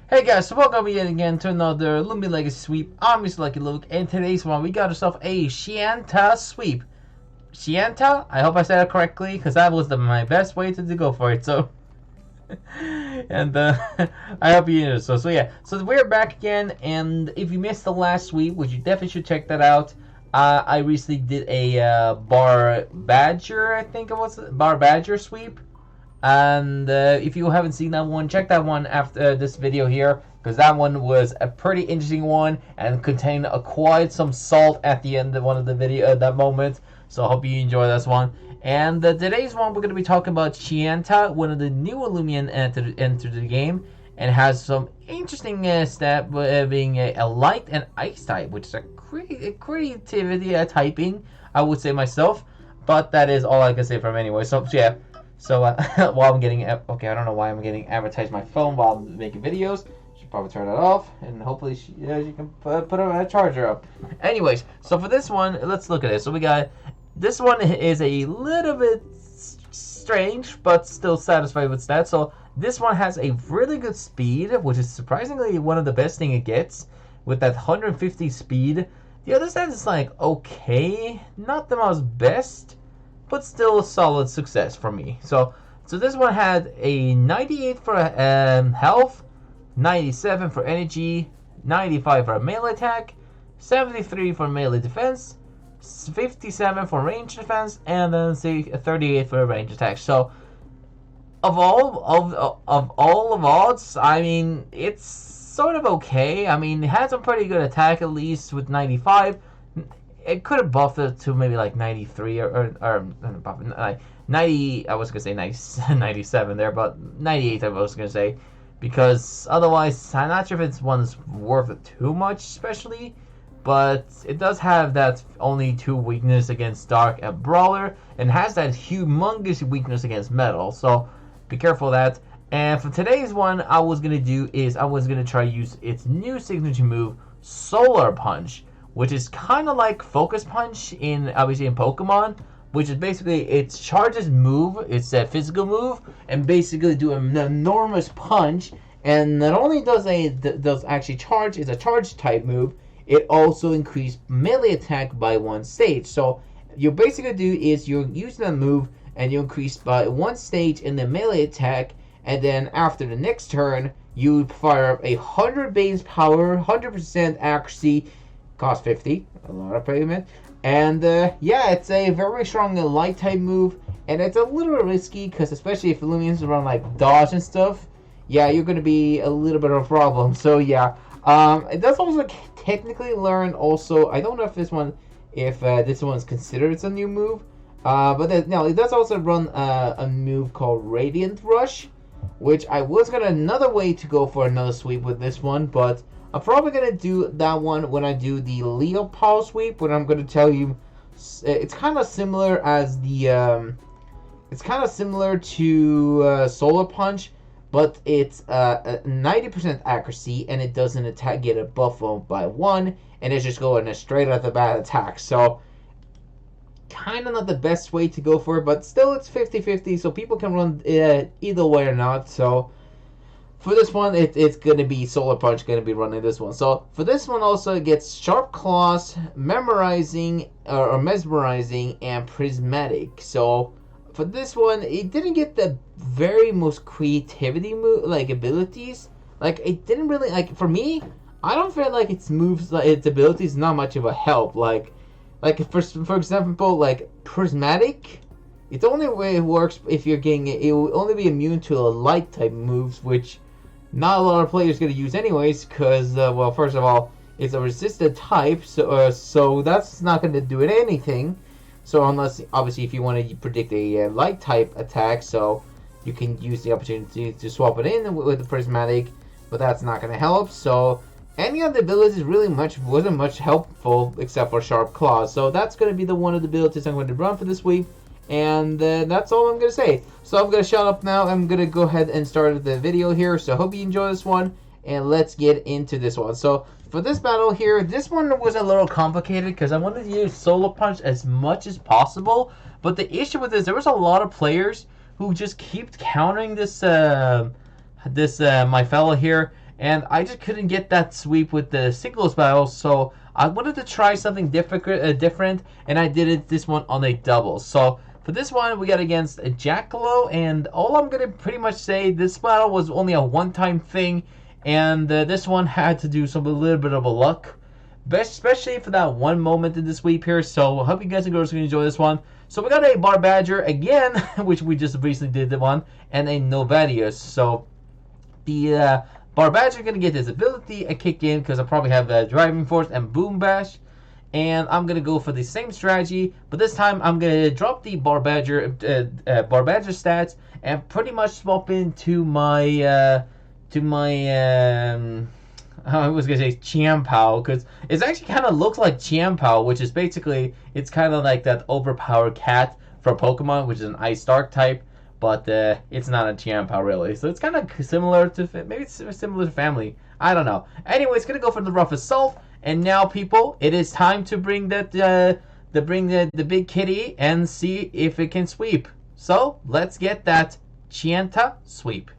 Hey guys, so welcome yet again to another Loomian Legacy sweep. I'm Mr. Lucky Luke, and today's one we got ourselves a Chienta sweep. Chienta? I hope I said it correctly, because that was my best way to go for it. So, and I hope you know. So yeah. So we're back again, and if you missed the last sweep, which you definitely should check that out. I recently did a Bar Badger, I think it was Bar Badger sweep. And if you haven't seen that one, check that one after this video here, because that one was a pretty interesting one and contained quite some salt at the end of one of the video at that moment. So I hope you enjoy this one. And today's one, we're going to be talking about Chienta, one of the new Loomian entered the game, and has some interesting stat being a light and ice type, which is a creativity typing, I would say myself. But that is all I can say from anyway. So yeah. So while I'm getting okay, I don't know why I'm getting advertised my phone while I'm making videos. Should probably turn it off, and hopefully you can put a charger up. Anyways, so for this one, let's look at it. So we got this one is a little bit strange, but still satisfied with stats. So this one has a really good speed, which is surprisingly one of the best thing it gets with that 150 speed. The other stats is like okay, not the most best, but still a solid success for me. So this one had a 98 for health, 97 for energy, 95 for melee attack, 73 for melee defense, 57 for range defense, and then say 38 for range attack. So of all of odds, I mean it's sort of okay. I mean it had some pretty good attack, at least with 95. It could have buffed it to maybe like 93 or like 90. I was gonna say 90, 97 there, but 98 I was gonna say, because otherwise I'm not sure if it's one's worth it too much, especially. But it does have that only 2 weakness against Dark and Brawler, and has that humongous weakness against Metal. So be careful of that. And for today's one, I was gonna try to use its new signature move, Solar Punch, which is kind of like Focus Punch obviously in Pokemon, which is basically its charges move, it's a physical move, and basically do an enormous punch. And not only does actually charge, it's a charge type move, it also increased melee attack by 1 stage. So you basically do is you're using that move and you increase by 1 stage in the melee attack, and then after the next turn you fire up 100 base power, 100% accuracy, cost 50, a lot of payment, and yeah, it's a very strong light type move, and it's a little bit risky because especially if Loomians run like dodge and stuff, yeah, you're gonna be a little bit of a problem. So yeah, it does also technically learn. Also, I don't know if this one's considered it's a new move, but no, it does also run a move called Radiant Rush, which I was gonna another way to go for another sweep with this one, but I'm probably going to do that one when I do the Leo Power sweep, when I'm going to tell you it's kind of similar as the it's kind of similar to Solar Punch, but it's 90% accuracy, and it doesn't get a buff by 1, and it's just going a straight out the bat attack. So kind of not the best way to go for it, but still it's 50-50, so people can run either way or not. So for this one, it's going to be Solar Punch going to be running this one. So for this one also, it gets Sharp Claws, Memorizing, or Mesmerizing, and Prismatic. So for this one, it didn't get the very most creativity abilities. Like, it didn't really, like, for me, I don't feel like its moves, like, its abilities not much of a help. Like for example, like Prismatic, it's the only way it works if you're getting it. It will only be immune to a light type moves, which not a lot of players going to use anyways, because well, first of all, it's a resisted type, so that's not going to do it anything. So unless obviously if you want to predict a light type attack, so you can use the opportunity to swap it in with the Prismatic, but that's not going to help. So any of the abilities really wasn't much helpful except for Sharp Claws. So that's going to be one of the abilities I'm going to run for this week. And that's all I'm going to say. So I'm going to shut up now. I'm going to go ahead and start the video here. So I hope you enjoy this one. And let's get into this one. So for this battle here, this one was a little complicated because I wanted to use Solar Punch as much as possible. But the issue with this, there was a lot of players who just keep countering this my fellow here. and I just couldn't get that sweep with the singles battle, so I wanted to try something different, and I did it this one on a double. So for this one, we got against Jackalow, and all I'm gonna pretty much say, this battle was only a one-time thing, and this one had to do a little bit of a luck, especially for that one moment in the sweep here. So I hope you guys and girls are gonna enjoy this one. So we got a Bar Badger again, which we just recently did the one, and a Novatius. So the Bar Badger going to get his ability a kick in because I probably have Driving Force and Boom Bash. And I'm going to go for the same strategy, but this time I'm going to drop the Bar Badger stats and pretty much swap into my I was gonna say Chiempao, because it actually kind of looks like Chiempao, which is basically, it's kind of like that overpowered cat for Pokemon, which is an Ice Dark type, but it's not a Chiempao really. So it's kind of similar to, maybe it's similar to family. I don't know. Anyway, it's gonna go for the Rough Assault, and now people, it is time to bring that the big kitty and see if it can sweep. So let's get that Chienta sweep.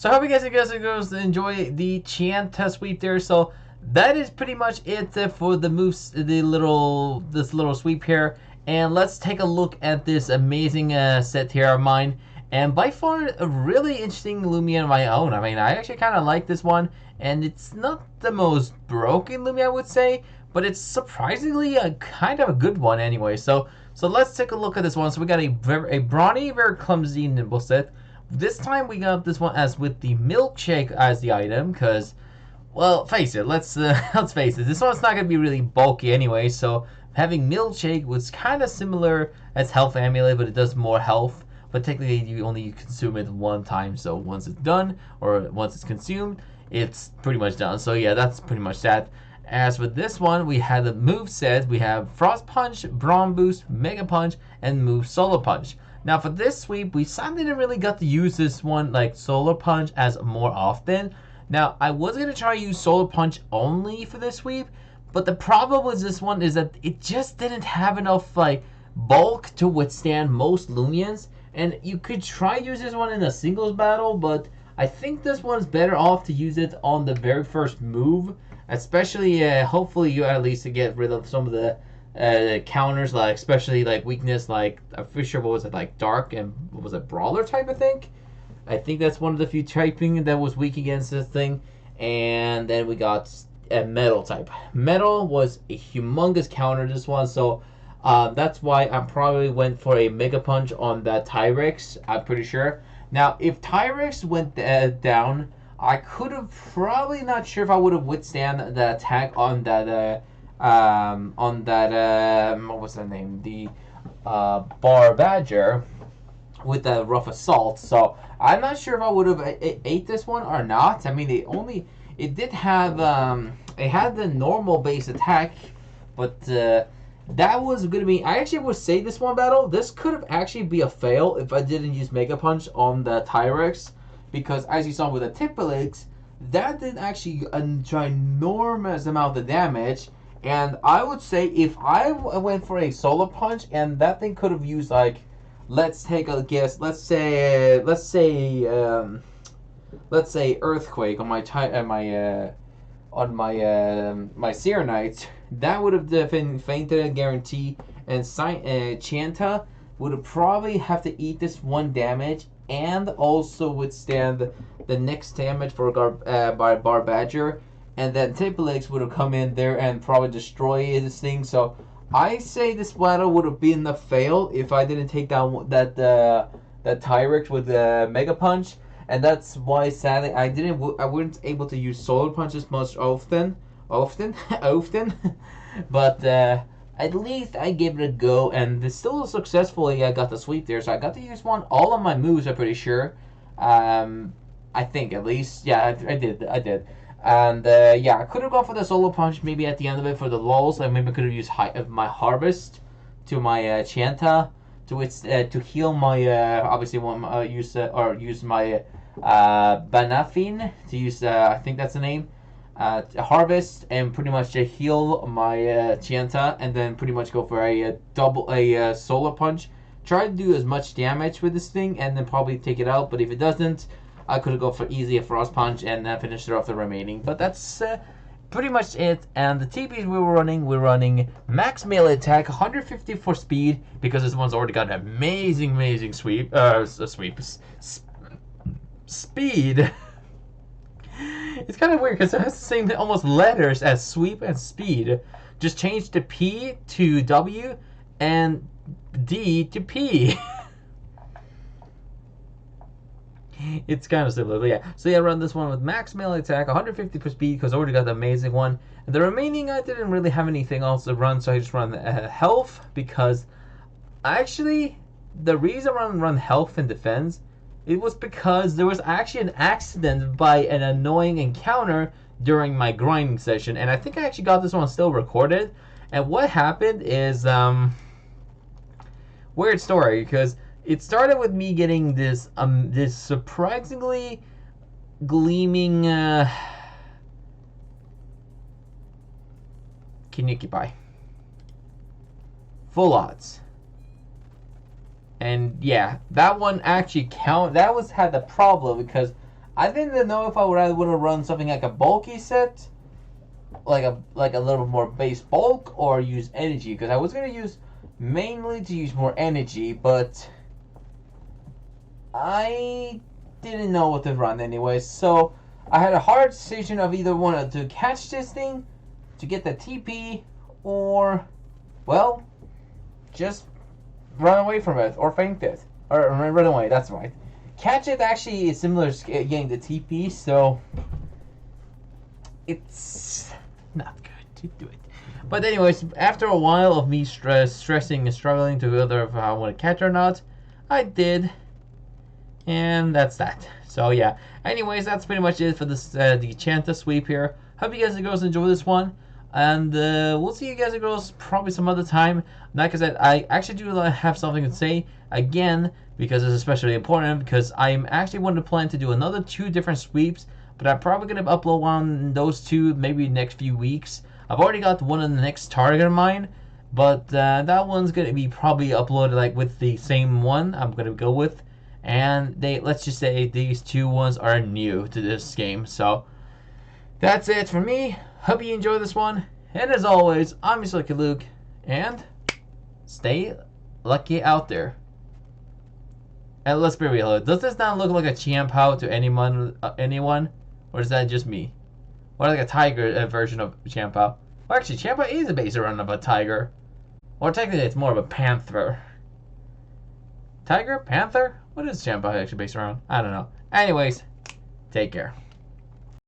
So I hope you guys enjoy the Chienta sweep there. So that is pretty much it for the moves, this little sweep here. And let's take a look at this amazing set here of mine. And by far, a really interesting Loomian of my own. I mean, I actually kind of like this one. And it's not the most broken Loomian, I would say. But it's surprisingly a kind of a good one anyway. So let's take a look at this one. So we got a brawny, very clumsy Moveset. This time we got this one as with the milkshake as the item. Because, well, face it. Let's face it. This one's not going to be really bulky anyway. So having milkshake was kind of similar as health amulet. But it does more health. But technically you only consume it one time. So once it's done or once it's consumed, it's pretty much done. So yeah, that's pretty much that. As with this one, we had the move set. We have Frost Punch, Brawn Boost, Mega Punch, and Move Solar Punch. Now for this sweep, we sadly didn't really get to use this one like Solar Punch as more often. Now I was gonna try to use Solar Punch only for this sweep, but the problem with this one is that it just didn't have enough like bulk to withstand most Loomians. And you could try use this one in a singles battle, but I think this one's better off to use it on the very first move. Especially, hopefully you at least get rid of some of the counters, like especially like weakness, like I'm pretty sure what was it, like dark and what was it, brawler type. I think that's one of the few typing that was weak against this thing. And then we got a metal type. Metal was a humongous counter this one, so that's why I probably went for a Mega Punch on that Tyrex. I'm pretty sure. Now, if Tyrex went down, I could have probably not sure if I would have withstand the attack on that what was that name, the Bar Badger with the rough assault. So I'm not sure if I would have ate this one or not. I mean, it did have it had the normal base attack, but that was gonna be. I actually would say this one battle. This could have actually be a fail if I didn't use Mega Punch on the Tyrex. Because as you saw with the Tiplex, that did actually a ginormous amount of damage. And I would say if I went for a Solar Punch and that thing could have used like, let's take a guess. Let's say Earthquake on my my Seer Knight. That would have been fainted guarantee. And Chienta would have probably have to eat this one damage and also withstand the next damage by Bar Badger, and then Tiplex would have come in there and probably destroy this thing. So I say this battle would have been a fail if I didn't take down that Tyrex with the Mega Punch, and that's why sadly I wasn't able to use Solar Punch as much often, but. At least I gave it a go, and still successfully I got the sweep there. So I got to use all of my moves, I'm pretty sure. I think at least. Yeah, I did. And yeah, I could have gone for the Solar Punch maybe at the end of it for the lulls. I maybe could have used my Harvest to my Chienta to heal my obviously use my Banafin to use I think that's the name. Harvest and pretty much heal my Chienta, and then pretty much go for a Solar Punch. Try to do as much damage with this thing, and then probably take it out. But if it doesn't, I could go for easy a Frost Punch and then finish it off the remaining. But that's pretty much it. And the TPs we're running max melee attack, 150 for speed because this one's already got an amazing speed. It's kind of weird because it has the same almost letters as sweep and speed. Just change the P to W and D to P. It's kind of similar, but yeah. So yeah, run this one with max melee attack, 150 for speed because I already got the amazing one. And the remaining, I didn't really have anything else to run, so I just run health because actually the reason I run health and defense. It was because there was actually an accident by an annoying encounter during my grinding session, and I think I actually got this one still recorded. And what happened is weird story, because it started with me getting this surprisingly gleaming Kinukipai full odds. And yeah, that one actually had the problem because I didn't know if I would rather want to run something like a bulky set, like a little more base bulk, or use energy, because I was gonna use mainly to use more energy, but I didn't know what to run anyways, so I had a hard decision of either wanted to catch this thing to get the TP, or, well, just run away from it, or faint it. Or run away, that's right. Catch it actually is similar to getting the TP, so it's not good to do it. But anyways, after a while of me stressing and struggling to whether if I want to catch or not, I did. And that's that. So yeah. Anyways, that's pretty much it for this the Chienta sweep here. Hope you guys and girls enjoy this one. And we'll see you guys and girls probably some other time. Like I said, I actually do have something to say again, because it's especially important, because I'm actually wanting to plan to do another 2 different sweeps, but I'm probably going to upload on those 2 maybe next few weeks. I've already got one of the next target of mine, but that one's going to be probably uploaded like with the same one I'm going to go with. And let's just say these 2 ones are new to this game. So that's it for me. Hope you enjoy this one. And as always, I'm Mr. Lucky Luke. And stay lucky out there. And let's be real. Does this not look like a Chienta to anyone? Or is that just me? Or like a tiger version of Chienta? Well, actually, Chienta is based around of a tiger. Or technically, it's more of a panther. Tiger? Panther? What is Chienta actually based around? I don't know. Anyways, take care.